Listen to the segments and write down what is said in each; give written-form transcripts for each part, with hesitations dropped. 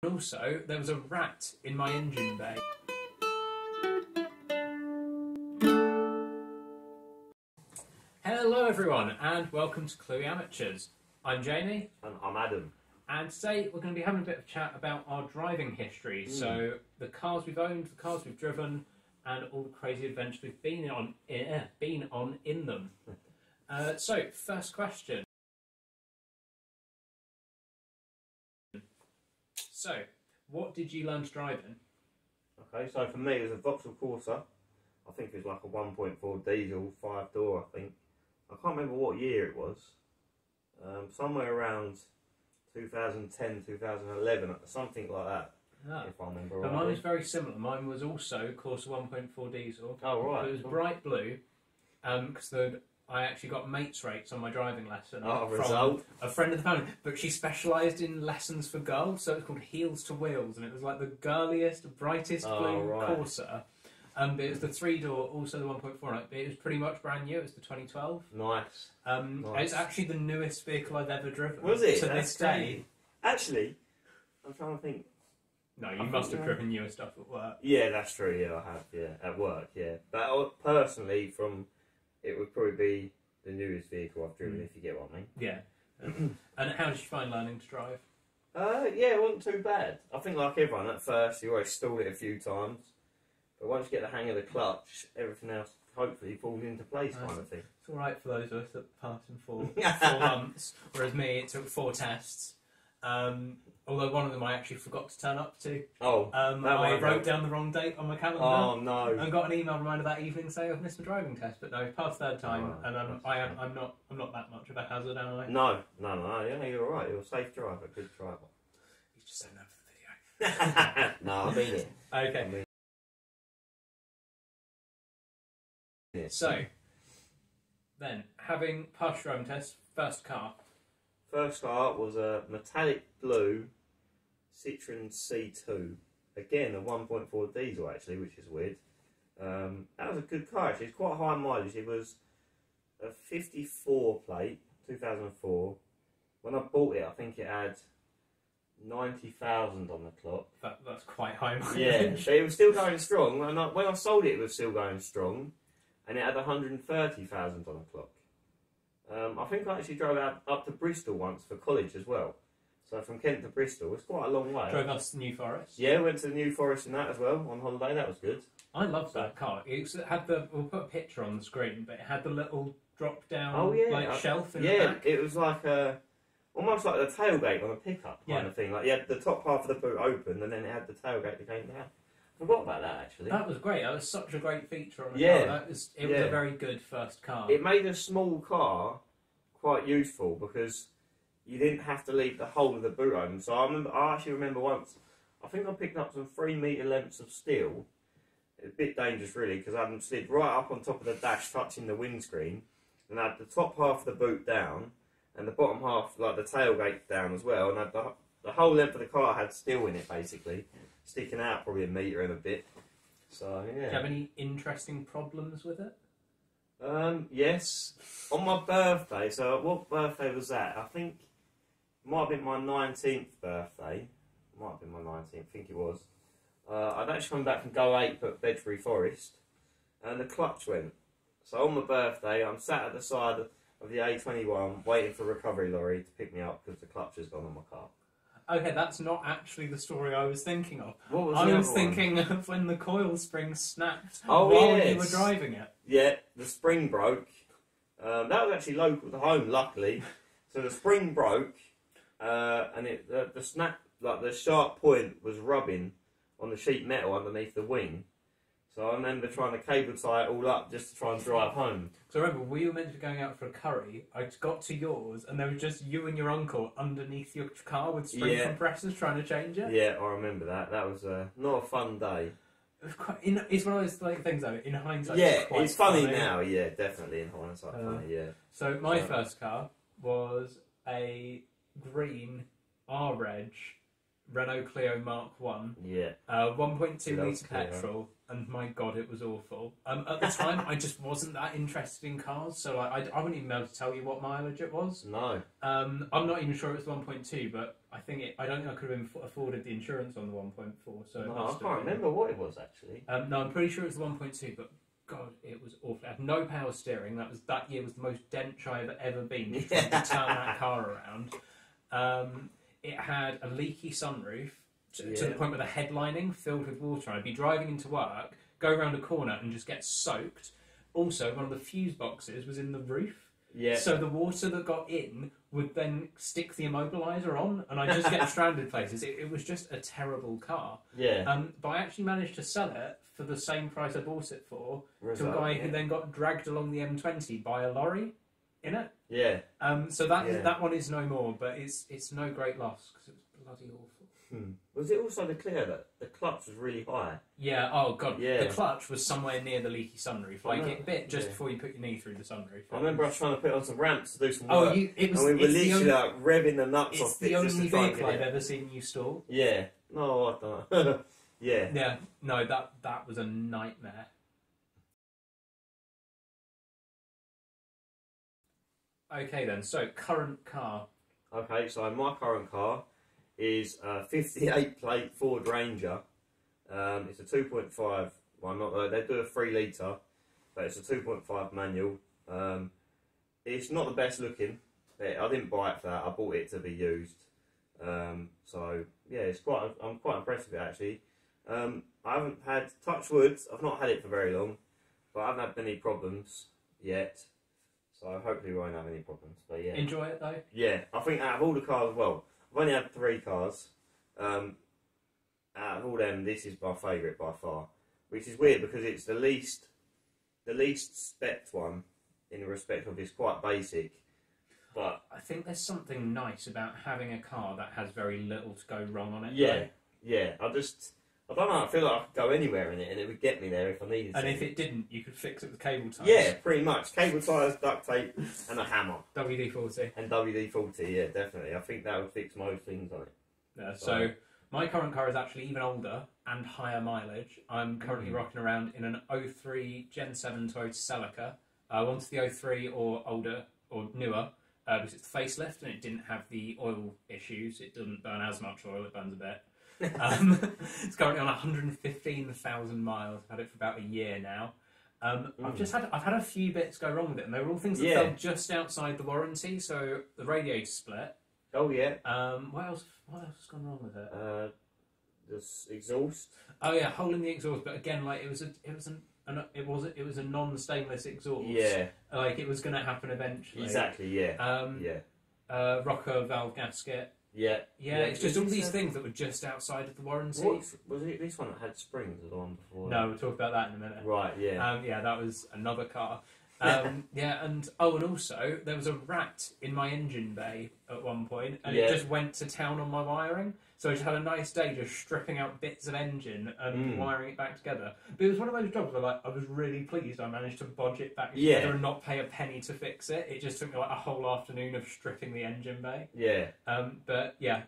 also there was a rat in my engine bay. Hello everyone and welcome to Cluey Amateurs. I'm Jamie. And I'm Adam. And today we're going to be having a bit of chat about our driving history. So the cars we've owned, the cars we've driven, and all the crazy adventures we've been on in them. So first question. So, what did you learn to drive in? Okay, so for me it was a Vauxhall Corsa. I think it was like a 1.4 diesel, 5-door, I think. I can't remember what year it was. Somewhere around 2010, 2011, something like that, if I remember right. But mine was very similar. Mine was also Corsa 1.4 diesel. Oh, right. It was bright blue, because I actually got mates rates on my driving lesson from a friend of the family, but she specialised in lessons for girls, so it was called Heels to Wheels, and it was like the girliest, brightest blue Corsa. But it was the 3-door, also the 1.4. It was pretty much brand new. It was the 2012. Nice. It's actually the newest vehicle I've ever driven. Was it? To this day. Actually, I'm trying to think. No, you must have driven newer stuff at work. Yeah, that's true. Yeah, I have. Yeah, at work. Yeah, but personally, it would probably be the newest vehicle I've driven, if you get what I mean. Yeah. And how did you find learning to drive? Yeah, it wasn't too bad. I think like everyone, at first you always stalled it a few times. But once you get the hang of the clutch, everything else hopefully falls into place, kind of thing. It's alright for those of us that passed in 4 months, whereas me, it took 4 tests. Although one of them I actually forgot to turn up to. Oh, I wrote down the wrong date on my calendar. Oh no! And got an email reminder that evening saying I've missed my driving test. But no, passed third time, and I'm not that much of a hazard, am I? No. Yeah, you're all right. You're a safe driver, good driver. You just don't know for the video. No, I mean it. Okay. So, then, having passed your driving test, first car. First car was a metallic blue Citroen C2. Again, a 1.4 diesel actually, which is weird. That was a good car actually. It's quite high mileage. It was a 54 plate, 2004. When I bought it, I think it had 90,000 on the clock. That's quite high mileage. Yeah, but it was still going strong. When I sold it, it was still going strong. And it had 130,000 on the clock. I think I actually drove up to Bristol once for college as well. So from Kent to Bristol, it's quite a long way. Drove us to New Forest? Yeah, went to the New Forest and that as well on holiday. That was good. I loved that car. It had we'll put a picture on the screen, but it had the little drop down shelf in the back. Yeah, it was like almost like the tailgate on a pickup kind of thing. Like you had the top half of the boot open and then it had the tailgate that came down. I forgot about that actually. That was great. That was such a great feature on the car. It was a very good first car. It made a small car quite useful because you didn't have to leave the whole of the boot open. So I actually remember once, I think I picked up some 3-metre lengths of steel. It was a bit dangerous really because I had slid right up on top of the dash touching the windscreen and I had the top half of the boot down and the bottom half, like the tailgate down as well, and I had the whole length of the car had steel in it basically. Sticking out probably a metre and a bit. So, yeah. Do you have any interesting problems with it? Yes. On my birthday, so what birthday was that? I think it might have been my 19th birthday. Might have been my 19th, I think it was. I'd actually come back from Go 8 at Bedford Forest, and the clutch went. So on my birthday, I'm sat at the side of the A21 waiting for a recovery lorry to pick me up because the clutch has gone on my car. Okay, that's not actually the story I was thinking of. What was I was thinking of when the coil spring snapped while you were driving it. Yeah, the spring broke. That was actually local to home, luckily. So the spring broke, and the snap, like the sharp point, was rubbing on the sheet metal underneath the wing. So I remember trying to cable tie it all up just to try and drive home. So I remember we were meant to be going out for a curry. I got to yours, and there was just you and your uncle underneath your car with spring compressors trying to change it. Yeah, I remember that. That was not a fun day. It was quite. It's one of those things though. In hindsight, yeah, it's funny now. Yeah, definitely in hindsight, funny. Yeah. So my first car was a green R-Reg Renault Clio Mark 1. Yeah. 1.2 Love litre Clio. petrol, and my god, it was awful. At the time, I just wasn't that interested in cars, so like, I wouldn't even be able to tell you what mileage it was. No. I'm not even sure it was 1.2, but I don't think I could have afforded the insurance on the 1.4. So No, I can't remember what it was actually. No, I'm pretty sure it was the 1.2, but god, it was awful. It had no power steering. That year was the most dench I've ever been just trying to turn that car around. It had a leaky sunroof to the point where the headlining filled with water. I'd be driving into work, go around a corner and just get soaked. Also, one of the fuse boxes was in the roof. Yeah. So the water that got in would then stick the immobiliser on, and I'd just get stranded places. It was just a terrible car. Yeah. But I actually managed to sell it for the same price I bought it for to a Result, guy who then got dragged along the M20 by a lorry in it. Yeah. So that one is no more, but it's no great loss because it was bloody awful. Was it also the Clio that the clutch was really high? Yeah. Oh god. Yeah. The clutch was somewhere near the leaky sunroof. Like it bit just Yeah. before you put your knee through the sunroof. I remember us trying to put on some ramps to do some Oh, work. it was. And we were It's the literally only, like revving the nuts it's off the it just only to try and vehicle get I've it. ever seen you stall. Yeah. No, I don't know. Yeah. Yeah. No, that was a nightmare. Okay then. So current car. Okay, so my current car is a 58 plate Ford Ranger. It's a 2.5 one. They do a 3 litre, but it's a 2.5 manual. It's not the best looking. I didn't buy it for that. I bought it to be used. So yeah, I'm quite impressed with it actually. I haven't had, touch wood, I've not had it for very long, but I haven't had any problems yet. So hopefully we won't have any problems. But yeah. Enjoy it though. Yeah, I think out of all the cars, well, I've only had 3 cars. Out of all them, this is my favourite by far. Which is weird because it's the least spec one in the respect of it's quite basic. But I think there's something nice about having a car that has very little to go wrong on it. yeah, though. yeah. I don't know. I feel like I could go anywhere in it, and it would get me there if I needed to. And if it didn't, you could fix it with cable ties. Yeah, pretty much. Cable ties, duct tape, and a hammer. WD-40. And WD-40, yeah, definitely. I think that would fix most things on it. Yeah, so my current car is actually even older and higher mileage. I'm currently rocking around in an 03 Gen 7 Toyota Celica. I wanted the 03 or older or newer because it's the facelift and it didn't have the oil issues. It doesn't burn as much oil, it burns a bit. It's currently on 115,000 miles. I've had it for about a year now. I've had a few bits go wrong with it, and they were all things that fell just outside the warranty. So the radiator split. Oh yeah. What else has gone wrong with it? This exhaust. Oh yeah, hole in the exhaust. But again, like it was a non-stainless exhaust. Yeah. Like it was going to happen eventually. Exactly. Yeah. Yeah. Rocker valve gasket. Yeah. Yeah, it's just all these things that were just outside of the warranty. Was it this one that had springs or the one before? No, we'll talk about that in a minute. Right, yeah. Yeah, that was another car. Yeah, and also there was a rat in my engine bay at one point, and it just went to town on my wiring. So I just had a nice day just stripping out bits of engine and wiring it back together. But it was one of those jobs where like I was really pleased I managed to bodge it back together and not pay a penny to fix it. It just took me like a whole afternoon of stripping the engine bay. Yeah. But yeah.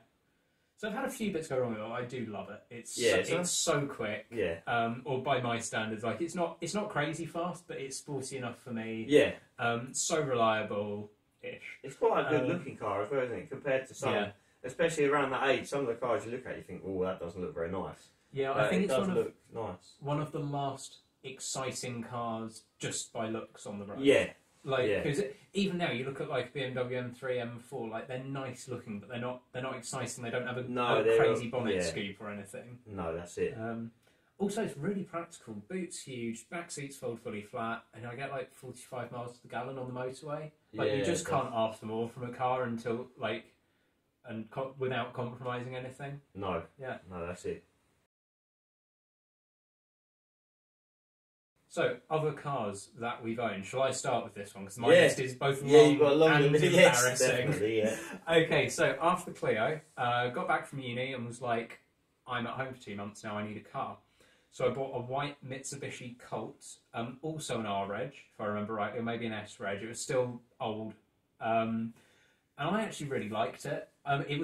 So I've had a few bits go wrong with it. I do love it. It's so quick. Yeah. Or by my standards, like it's not crazy fast, but it's sporty enough for me. Yeah. So reliable-ish. It's quite a good looking car as well, isn't it? Compared to some, especially around that age, some of the cars you look at, you think, oh, that doesn't look very nice. Yeah, I think it does look nice. One of the last exciting cars just by looks on the road. Yeah. Like, because even now you look at like BMW M3, M4, like they're nice looking, but they're not exciting. They don't have a crazy bonnet scoop or anything. No, that's it. Also, it's really practical. Boot's huge, back seats fold fully flat, and I get like 45 miles to the gallon on the motorway. Like you just can't ask for more from a car until like, without compromising anything. No. Yeah. No, that's it. So, other cars that we've owned. Shall I start with this one? Because my list is both long you've got a long and list. embarrassing. Yes, Okay, so after the Clio, got back from uni and was like, I'm at home for 2 months now, I need a car. So I bought a white Mitsubishi Colt, also an R-Reg, if I remember rightly, or maybe an S-Reg. It was still old. And I actually really liked it.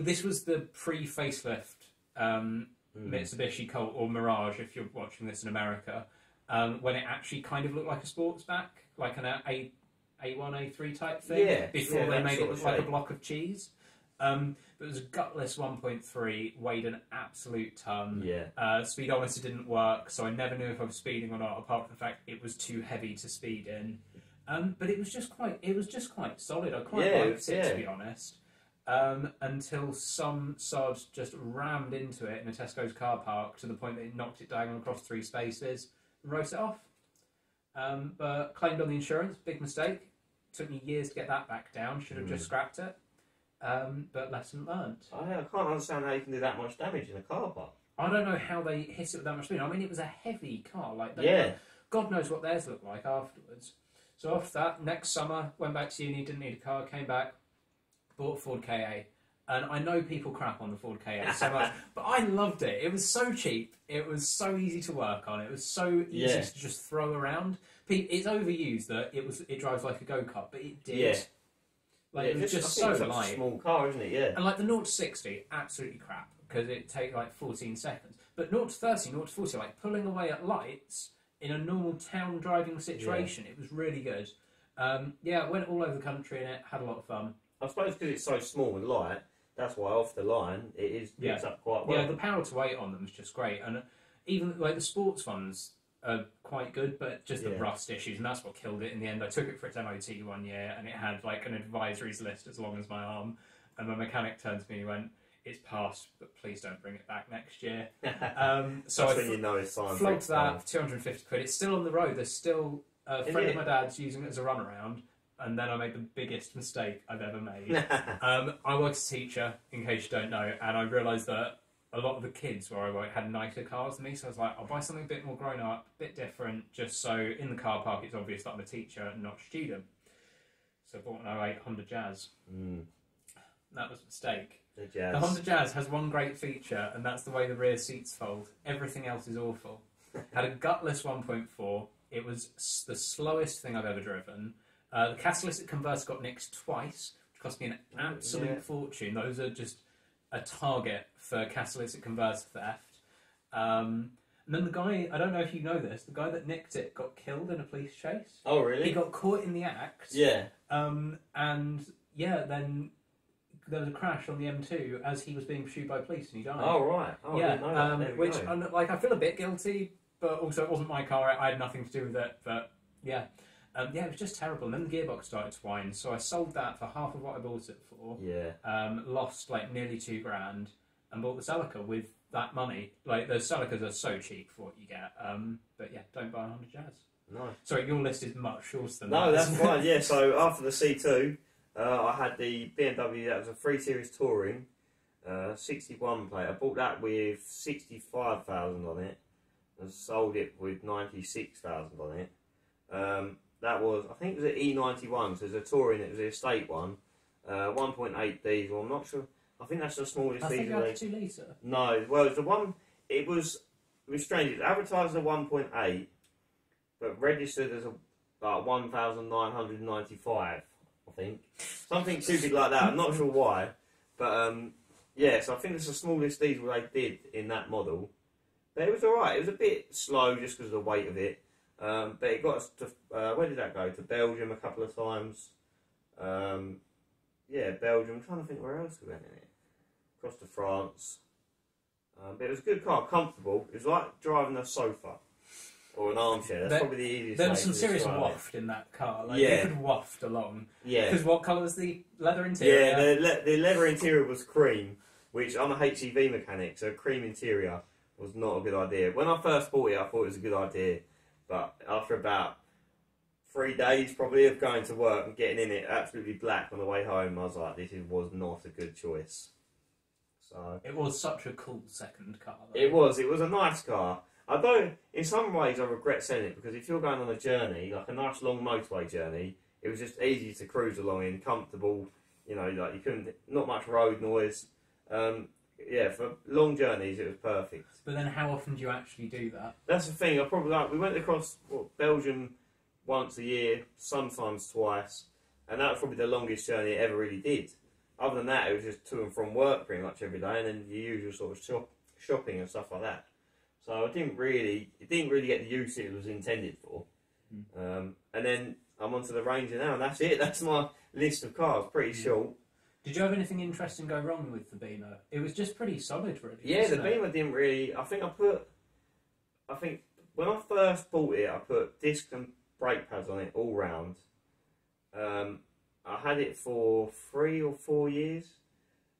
This was the pre-facelift Mitsubishi Colt or Mirage, if you're watching this in America, when it actually kind of looked like a sportsback, like an A1, A3 type thing, before they made it look like a block of cheese. But it was a gutless 1.3, weighed an absolute ton. Speedometer didn't work, so I never knew if I was speeding or not, apart from the fact it was too heavy to speed in. But it was just quite solid. I quite liked it, to be honest. Until some sod just rammed into it in a Tesco's car park to the point that it knocked it diagonal across 3 spaces and wrote it off. But claimed on the insurance, big mistake. Took me years to get that back down. Should have just scrapped it. But lesson learned. I can't understand how you can do that much damage in a car park. I don't know how they hit it with that much speed. I mean, it was a heavy car. God knows what theirs looked like afterwards. So after that, next summer, went back to uni, didn't need a car, came back, bought a Ford Ka. And I know people crap on the Ford Ka so much, but I loved it. It was so cheap. It was so easy to work on. It was so easy to just throw around. It's overused that it drives like a go-kart, but it did. Yeah. It was just so light. A small car, isn't it? Yeah. And like the 0 to 60, absolutely crap, because it takes like 14 seconds. But 0 to 30, 0 to 40, like pulling away at lights in a normal town driving situation, it was really good. Went all over the country in it, had a lot of fun. I suppose because it's so small and light, that's why off the line it picks up quite well. Yeah, the power to weight on them is just great. And even like the sports ones are quite good, but just the rust issues, and that's what killed it in the end. I took it for its MOT one year, and it had like an advisories list as long as my arm. And my mechanic turned to me and he went, "It's passed, but please don't bring it back next year." So that's when you know it's time. Flogged that for 250 quid. It's still on the road. There's still a friend of my dad's using it as a runaround. And then I made the biggest mistake I've ever made. I work as a teacher, in case you don't know, and I realised that a lot of the kids where I work had nicer cars than me, so I was like, I'll buy something a bit more grown up, a bit different, just so in the car park it's obvious that I'm a teacher and not a student. So I bought an 08 Honda Jazz. That was a mistake. The Honda Jazz has one great feature, and that's the way the rear seats fold. Everything else is awful. Had a gutless 1.4. It was the slowest thing I've ever driven. The catalytic converter got nicked twice, which cost me an absolute fortune. Those are just a target for catalytic converter theft. And then the guy, I don't know if you know this, the guy that nicked it got killed in a police chase. Oh, really? He got caught in the act. Yeah. Then there was a crash on the M2 as he was being pursued by police and he died. Oh, right. Oh, yeah. I didn't know that. Which, I feel a bit guilty, but also it wasn't my car. I had nothing to do with it, but yeah. It was just terrible. And then the gearbox started to whine, so I sold that for half of what I bought it for. Yeah. Lost like nearly $2,000 and bought the Celica with that money. Like, the Celicas are so cheap for what you get. But yeah, don't buy a Honda Jazz. No. Sorry, your list is much shorter than that. No, that's fine. Yeah, so after the C2, I had the BMW, that was a 3 Series Touring, 61 plate. I bought that with 65,000 on it and sold it with 96,000 on it. That was, I think it was an E91, so it was a Touring, it was the estate one, 1.8 diesel, I'm not sure, I think that's the smallest diesel. I think that's 2 litre. No, well, the one, it was strange, it was advertised as a 1.8, but registered as about 1,995, I think. Something stupid like that, I'm not sure why, but so I think it's the smallest diesel they did in that model. But it was alright, it was a bit slow just because of the weight of it. But it got us to, where did that go? To Belgium a couple of times. Belgium. I'm trying to think where else we went in it. Across to France. But it was a good car, comfortable. It was like driving a sofa or an armchair. That's probably the easiest. There was some serious waft in that car. Like, you could waft along. Yeah. Because what colour was the leather interior? Yeah, the leather interior was cream, which I'm a HEV mechanic, so cream interior was not a good idea. When I first bought it, I thought it was a good idea. But after about 3 days, probably, of going to work and getting in it absolutely black on the way home, I was like, this was not a good choice. So it was such a cool second car, though. It was a nice car. Although, in some ways, I regret selling it, because if you're going on a journey, like a nice long motorway journey, it was just easy to cruise along in, comfortable, like you couldn't, not much road noise. For long journeys, it was perfect. But then how often do you actually do that? That's the thing. We went across Belgium once a year, sometimes twice, and that was probably the longest journey I ever really did. Other than that, it was just to and from work pretty much every day, and then your usual sort of shopping and stuff like that. So it didn't really get the use it was intended for. And then I'm onto the Ranger now, and that's it. That's my list of cars. Pretty short. Did you have anything interesting go wrong with the Beamer? It was just pretty solid, really. Yeah, the Beamer didn't really. I think when I first bought it, I put disc and brake pads on it all round. I had it for 3 or 4 years,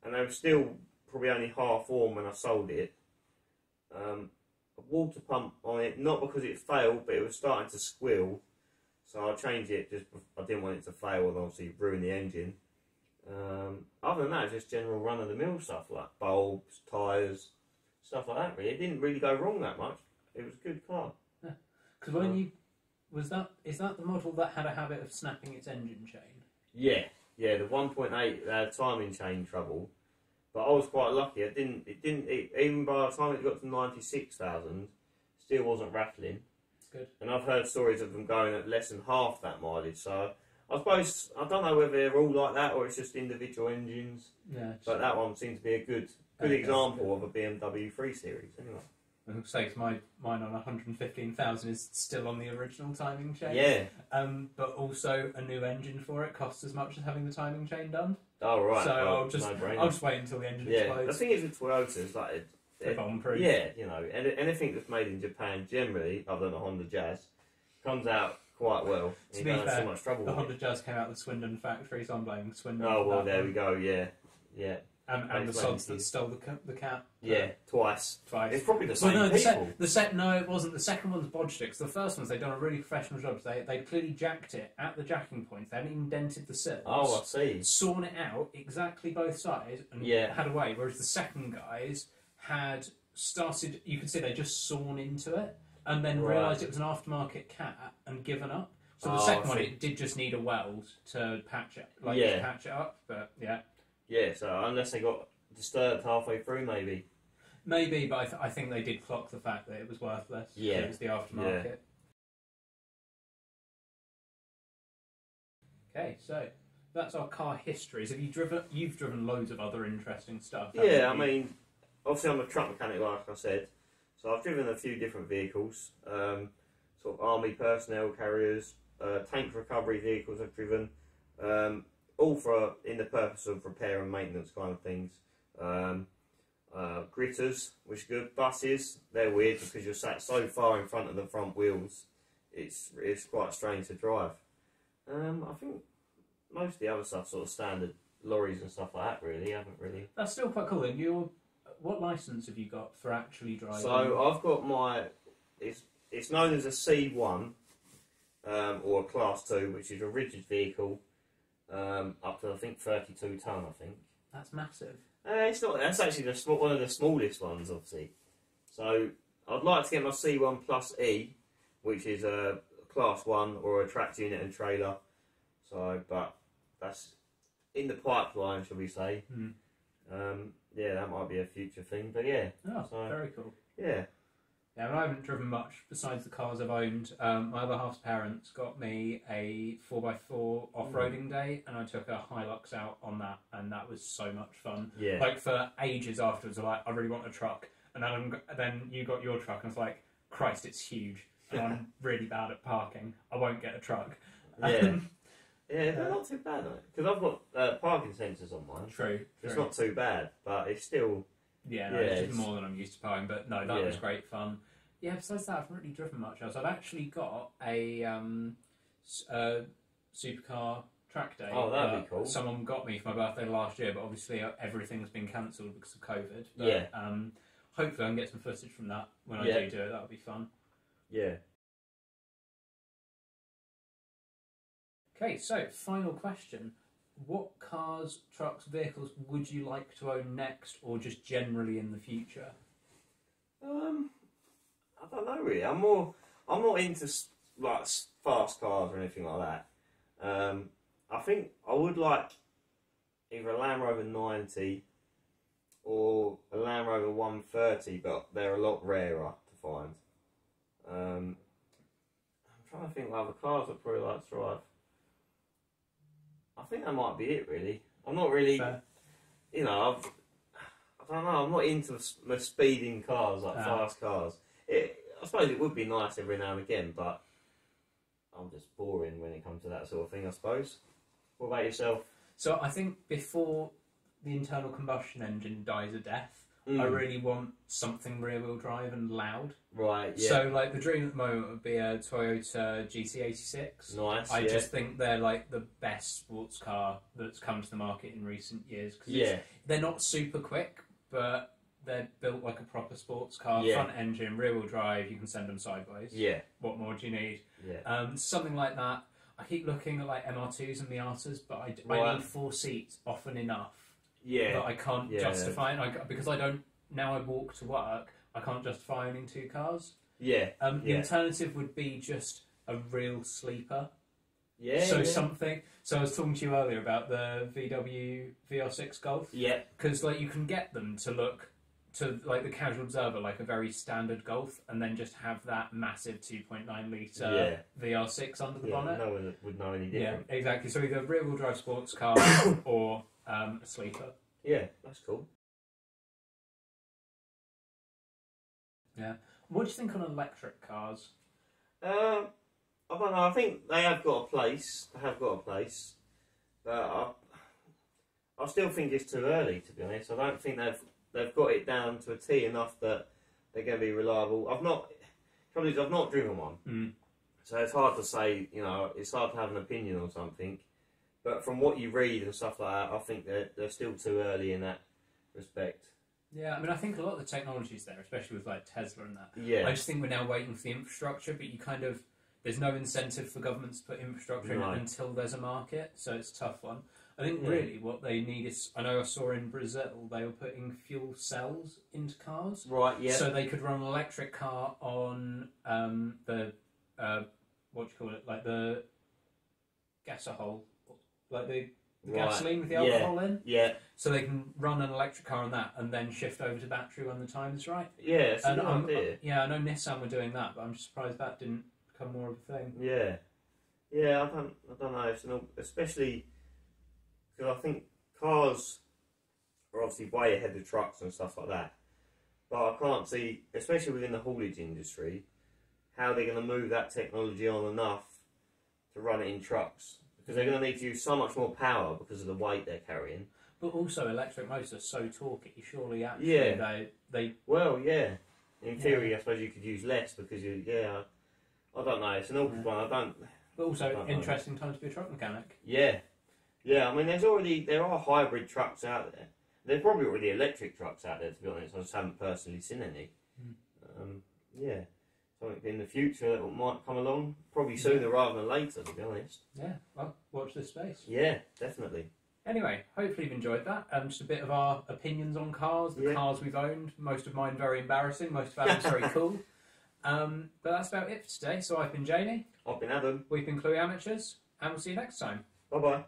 and they were still probably only half warm when I sold it. A water pump on it, not because it failed, but it was starting to squeal, so I changed it. I didn't want it to fail and obviously ruin the engine. Other than that, just general run-of-the-mill stuff like bulbs, tyres, stuff like that. Really, it didn't really go wrong that much. It was a good car. Because is that the model that had a habit of snapping its engine chain? Yeah, the 1.8 timing chain trouble. But I was quite lucky. It didn't. Even by the time it got to 96,000, still wasn't rattling. That's good. And I've heard stories of them going at less than half that mileage. So I suppose I don't know whether they're all like that or it's just individual engines. Yeah. But that one seems to be a good example of a BMW 3 Series. Anyway. I was going to say, mine on 115,000 is still on the original timing chain. Yeah. But also a new engine for it costs as much as having the timing chain done. Oh right. So I'll just wait until the engine explodes. The thing is with Toyotas, like they're bomb-proof. Yeah, you know, anything that's made in Japan generally, other than a Honda Jazz, comes out quite well. To be fair, so much trouble the Honda Jazz came out of the Swindon factory, so I'm blaming Swindon. Oh well, there we go. Yeah. And the sods that stole the cat. Yeah, twice. It's probably the same people. No, it wasn't. The second one's bodge sticks. The first one's they'd done a really professional job. They clearly jacked it at the jacking points. They hadn't even dented the sills. Oh, I see. Sawn it out exactly both sides and had away. Whereas the second guys had started. You could see they just sawn into it and then realised it was an aftermarket cat and given up. So the second one, it did just need a weld to patch it, to patch it up. But yeah. Yeah, so unless they got disturbed halfway through, maybe. Maybe, but I think they did clock the fact that it was worthless. Yeah. It was the aftermarket. Yeah. Okay, so that's our car histories. You've driven loads of other interesting stuff. Yeah, I mean, obviously I'm a truck mechanic, like I said. So I've driven a few different vehicles. Sort of army personnel carriers, tank recovery vehicles I've driven. All in the purpose of repair and maintenance kind of things. Gritters, which are good. Buses, they're weird because you're sat so far in front of the front wheels. It's quite strange to drive. I think most of the other stuff sort of standard lorries and stuff like that. Really, haven't really. That's still quite cool. And what license have you got for actually driving? So I've got my. It's known as a C1 or a Class 2, which is a rigid vehicle. Up to I think 32 tonne. I think that's massive. It's not. That's actually one of the smallest ones, obviously. So I'd like to get my C1 Plus E, which is a Class 1 or a tracked unit and trailer. So, but that's in the pipeline, shall we say? Yeah, that might be a future thing. But yeah, very cool. Yeah. Yeah, I haven't driven much besides the cars I've owned. My other half's parents got me a 4x4 off-roading day, and I took a Hilux out on that, and that was so much fun. Yeah. Like, for ages afterwards, I really want a truck. And then you got your truck, and it's like, Christ, it's huge. And I'm really bad at parking. I won't get a truck. Yeah. Yeah, they're not too bad, because I've got parking sensors on mine. True. It's not too bad, but it's still... Yeah, no, it's just more than I'm used to parking, but no, that was great fun. Yeah, besides that, I haven't really driven much else. I've actually got a supercar track day. Oh, that'd be cool. Someone got me for my birthday last year, but obviously everything's been cancelled because of COVID. But, hopefully I can get some footage from that when I do it. That'll be fun. Yeah. Okay, so final question. What cars, trucks, vehicles would you like to own next, or just generally in the future? I don't know really. I'm not into like fast cars or anything like that. I think I would like either a Land Rover 90 or a Land Rover 130, but they're a lot rarer to find. I'm trying to think of other cars I'd probably like to drive. I think that might be it, really. I'm not really, Fair. I I don't know. I'm not into speeding cars, like fast cars. I suppose it would be nice every now and again, but I'm just boring when it comes to that sort of thing, I suppose. What about yourself? So I think before the internal combustion engine dies a death, I really want something rear-wheel drive and loud. Right, yeah. So, like, the dream at the moment would be a Toyota GT86. Nice, I just think they're, like, the best sports car that's come to the market in recent years. Cause they're not super quick, but they're built like a proper sports car. Yeah. Front engine, rear-wheel drive, you can send them sideways. Yeah. What more do you need? Yeah. Something like that. I keep looking at, like, MR2s and Miatas, but I need 4 seats often enough. Yeah. But I can't justify it because I don't. Now I walk to work. I can't justify owning 2 cars. Yeah. The alternative would be just a real sleeper. Yeah. So something. So I was talking to you earlier about the VW VR6 Golf. Yeah. Because like you can get them to look to like the casual observer like a very standard Golf, and then just have that massive 2.9 litre VR6 under the bonnet. No one would know any different. Yeah, exactly. So either a rear-wheel drive sports car or a sleeper. Yeah, that's cool. Yeah. What do you think on electric cars? I don't know. I think they have got a place. But I still think it's too early, to be honest. I don't think they've got it down to a T enough that they're going to be reliable. I've not driven one, so it's hard to say. You know, it's hard to have an opinion on something. But from what you read and stuff like that, I think they're still too early in that respect. Yeah, I mean, I think a lot of the technology's there, especially with like Tesla and that. Yeah. I just think we're now waiting for the infrastructure, but you kind of there's no incentive for governments to put infrastructure in until there's a market, so it's a tough one. I think really what they need is, I know I saw in Brazil they were putting fuel cells into cars, Right? Yeah. so they could run an electric car on the what do you call it, like the gasohol, like the gasoline with the alcohol in. Yeah. So they can run an electric car on that and then shift over to battery when the time is right. Yeah, it's a good idea. Yeah, I know Nissan were doing that, but I'm just surprised that didn't become more of a thing. Yeah. Yeah, I don't know. It's especially because I think cars are obviously way ahead of trucks and stuff like that. But I can't see, especially within the haulage industry, how they're going to move that technology on enough to run it in trucks. Because they're going to need to use so much more power because of the weight they're carrying. But also, electric motors are so torquey. Surely, actually, they. Well, yeah. In theory, I suppose you could use less because I don't know. It's an awkward one. I don't. But also, interesting time to be a truck mechanic. Yeah, yeah. I mean, there are hybrid trucks out there. There's probably already electric trucks out there. To be honest, I just haven't personally seen any. Yeah. Something in the future that might come along, probably sooner rather than later, to be honest. Yeah, well, watch this space. Yeah, definitely. Anyway, hopefully you've enjoyed that. Just a bit of our opinions on cars, the cars we've owned. Most of mine very embarrassing, most of Adam's very cool. But that's about it for today. So I've been Jamie. I've been Adam. We've been Cluey Amateurs, and we'll see you next time. Bye-bye.